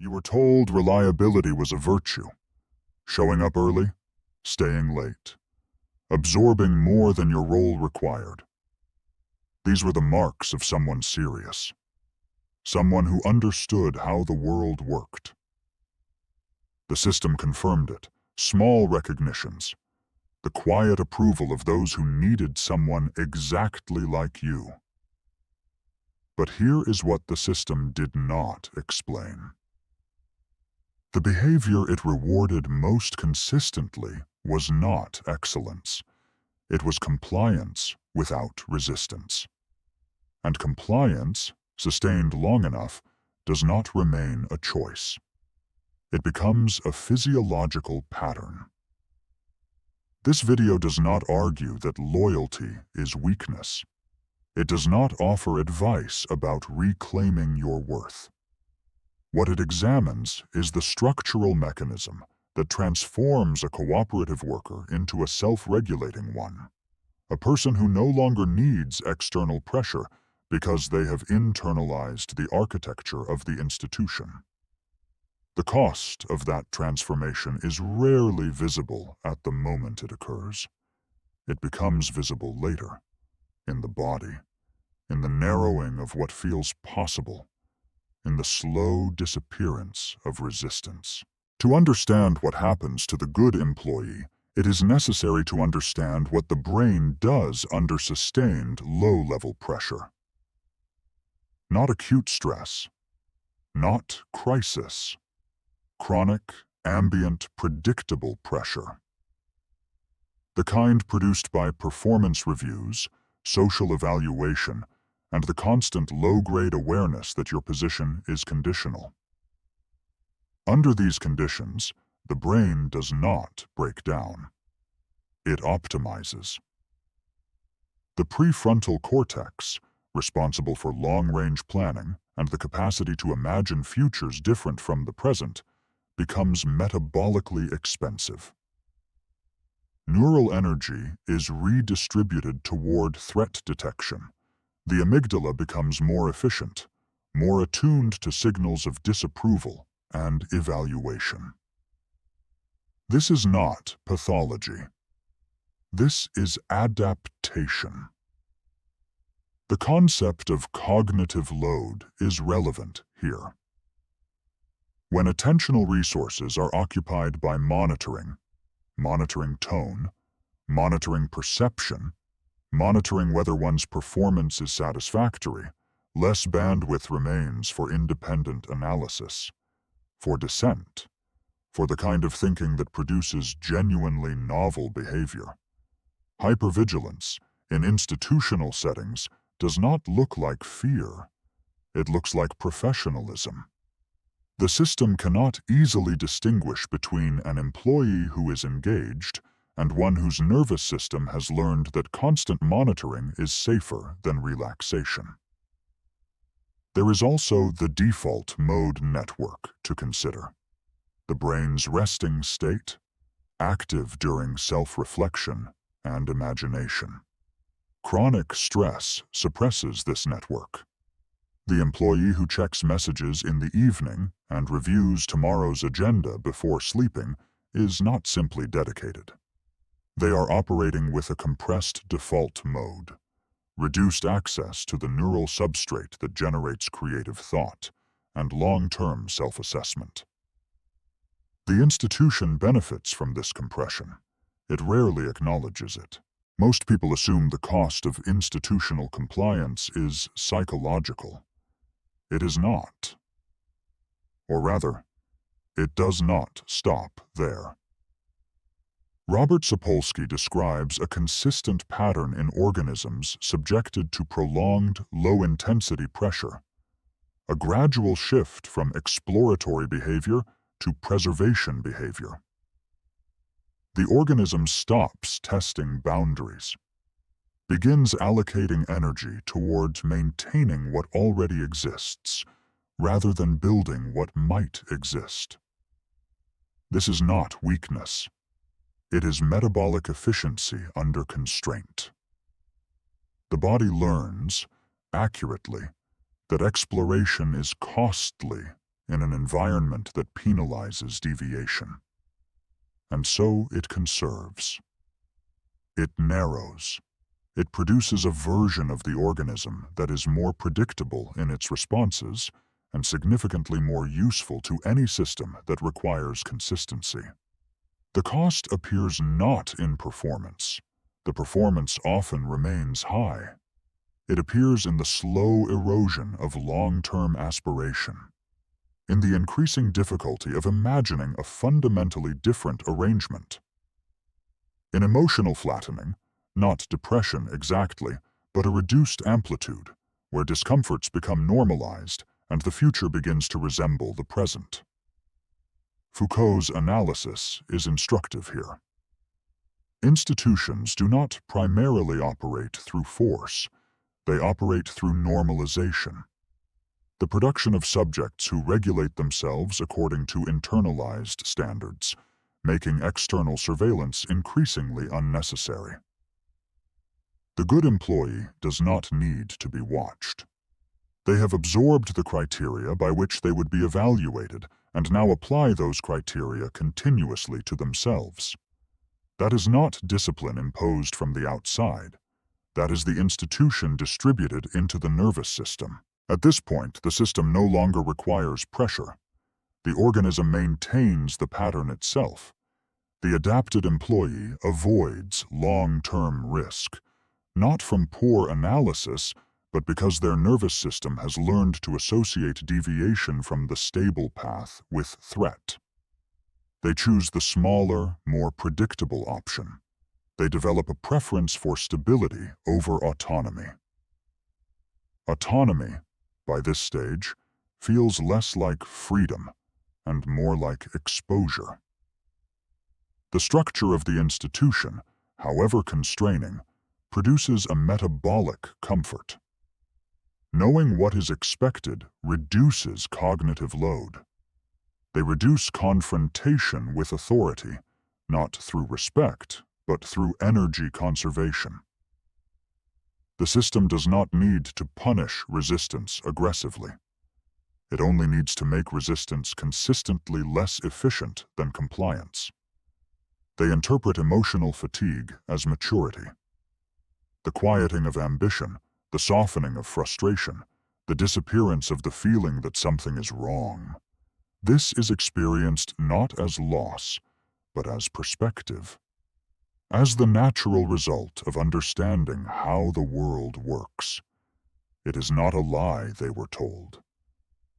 You were told reliability was a virtue. Showing up early, staying late, absorbing more than your role required. These were the marks of someone serious. Someone who understood how the world worked. The system confirmed it. Small recognitions. The quiet approval of those who needed someone exactly like you. But here is what the system did not explain. The behavior it rewarded most consistently was not excellence. It was compliance without resistance. And compliance, sustained long enough, does not remain a choice. It becomes a physiological pattern. This video does not argue that loyalty is weakness. It does not offer advice about reclaiming your worth. What it examines is the structural mechanism that transforms a cooperative worker into a self-regulating one, a person who no longer needs external pressure because they have internalized the architecture of the institution. The cost of that transformation is rarely visible at the moment it occurs. It becomes visible later, in the body, in the narrowing of what feels possible, in the slow disappearance of resistance. To understand what happens to the good employee, it is necessary to understand what the brain does under sustained low-level pressure. Not acute stress, not crisis, chronic, ambient, predictable pressure. The kind produced by performance reviews, social evaluation, and the constant low-grade awareness that your position is conditional. Under these conditions, the brain does not break down. It optimizes. The prefrontal cortex, responsible for long-range planning and the capacity to imagine futures different from the present, becomes metabolically expensive. Neural energy is redistributed toward threat detection. The amygdala becomes more efficient, more attuned to signals of disapproval and evaluation. This is not pathology. This is adaptation. The concept of cognitive load is relevant here. When attentional resources are occupied by monitoring tone, monitoring perception, monitoring whether one's performance is satisfactory, less bandwidth remains for independent analysis, for dissent, for the kind of thinking that produces genuinely novel behavior. Hypervigilance, in institutional settings, does not look like fear. It looks like professionalism. The system cannot easily distinguish between an employee who is engaged and one whose nervous system has learned that constant monitoring is safer than relaxation. There is also the default mode network to consider. The brain's resting state, active during self-reflection and imagination. Chronic stress suppresses this network. The employee who checks messages in the evening and reviews tomorrow's agenda before sleeping is not simply dedicated. They are operating with a compressed default mode, reduced access to the neural substrate that generates creative thought, and long-term self-assessment. The institution benefits from this compression. It rarely acknowledges it. Most people assume the cost of institutional compliance is psychological. It is not. Or rather, it does not stop there. Robert Sapolsky describes a consistent pattern in organisms subjected to prolonged, low-intensity pressure, a gradual shift from exploratory behavior to preservation behavior. The organism stops testing boundaries, begins allocating energy towards maintaining what already exists, rather than building what might exist. This is not weakness. It is metabolic efficiency under constraint. The body learns, accurately, that exploration is costly in an environment that penalizes deviation. And so it conserves. It narrows. It produces a version of the organism that is more predictable in its responses and significantly more useful to any system that requires consistency. The cost appears not in performance. The performance often remains high. It appears in the slow erosion of long-term aspiration, in the increasing difficulty of imagining a fundamentally different arrangement. In emotional flattening, not depression exactly, but a reduced amplitude, where discomforts become normalized and the future begins to resemble the present. Foucault's analysis is instructive here. Institutions do not primarily operate through force. They operate through normalization. The production of subjects who regulate themselves according to internalized standards, making external surveillance increasingly unnecessary. The good employee does not need to be watched. They have absorbed the criteria by which they would be evaluated and now apply those criteria continuously to themselves. That is not discipline imposed from the outside. That is the institution distributed into the nervous system. At this point, the system no longer requires pressure. The organism maintains the pattern itself. The adapted employee avoids long-term risk, not from poor analysis, but because their nervous system has learned to associate deviation from the stable path with threat. They choose the smaller, more predictable option. They develop a preference for stability over autonomy. Autonomy, by this stage, feels less like freedom and more like exposure. The structure of the institution, however constraining, produces a metabolic comfort. Knowing what is expected reduces cognitive load. They reduce confrontation with authority, not through respect, but through energy conservation. The system does not need to punish resistance aggressively. It only needs to make resistance consistently less efficient than compliance. They interpret emotional fatigue as maturity. The quieting of ambition, the softening of frustration, the disappearance of the feeling that something is wrong. This is experienced not as loss, but as perspective, as the natural result of understanding how the world works. It is not a lie they were told.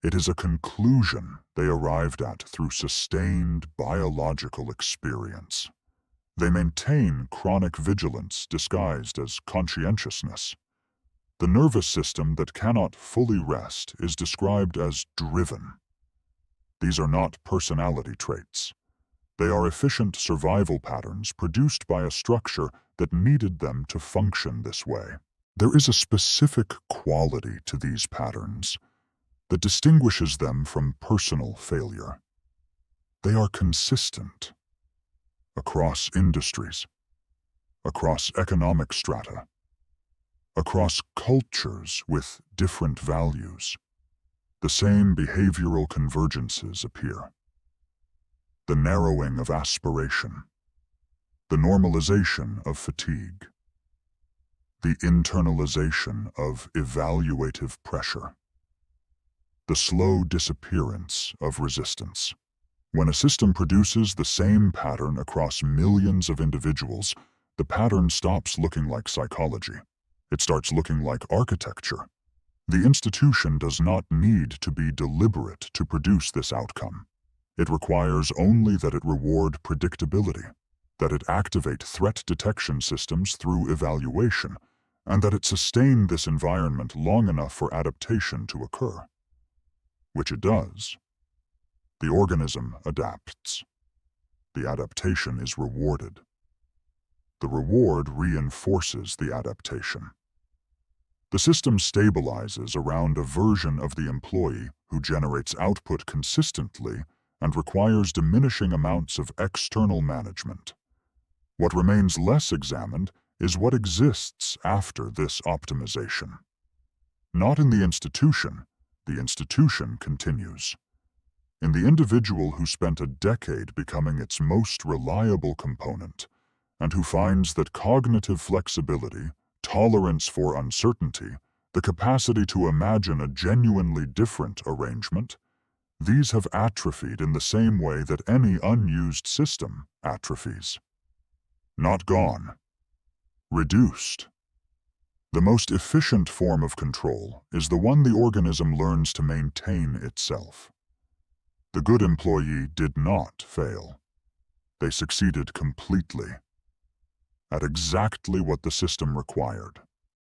It is a conclusion they arrived at through sustained biological experience. They maintain chronic vigilance disguised as conscientiousness. The nervous system that cannot fully rest is described as driven. These are not personality traits. They are efficient survival patterns produced by a structure that needed them to function this way. There is a specific quality to these patterns that distinguishes them from personal failure. They are consistent across industries, across economic strata, across cultures with different values. The same behavioral convergences appear. The narrowing of aspiration, the normalization of fatigue, the internalization of evaluative pressure, the slow disappearance of resistance. When a system produces the same pattern across millions of individuals, the pattern stops looking like psychology. It starts looking like architecture. The institution does not need to be deliberate to produce this outcome. It requires only that it reward predictability, that it activate threat detection systems through evaluation, and that it sustain this environment long enough for adaptation to occur. Which it does. The organism adapts. The adaptation is rewarded. The reward reinforces the adaptation. The system stabilizes around a version of the employee who generates output consistently and requires diminishing amounts of external management. What remains less examined is what exists after this optimization. Not in the institution continues. in the individual who spent a decade becoming its most reliable component, and who finds that cognitive flexibility, tolerance for uncertainty, the capacity to imagine a genuinely different arrangement, these have atrophied in the same way that any unused system atrophies. Not gone. Reduced. The most efficient form of control is the one the organism learns to maintain itself. The good employee did not fail. They succeeded completely, at exactly what the system required.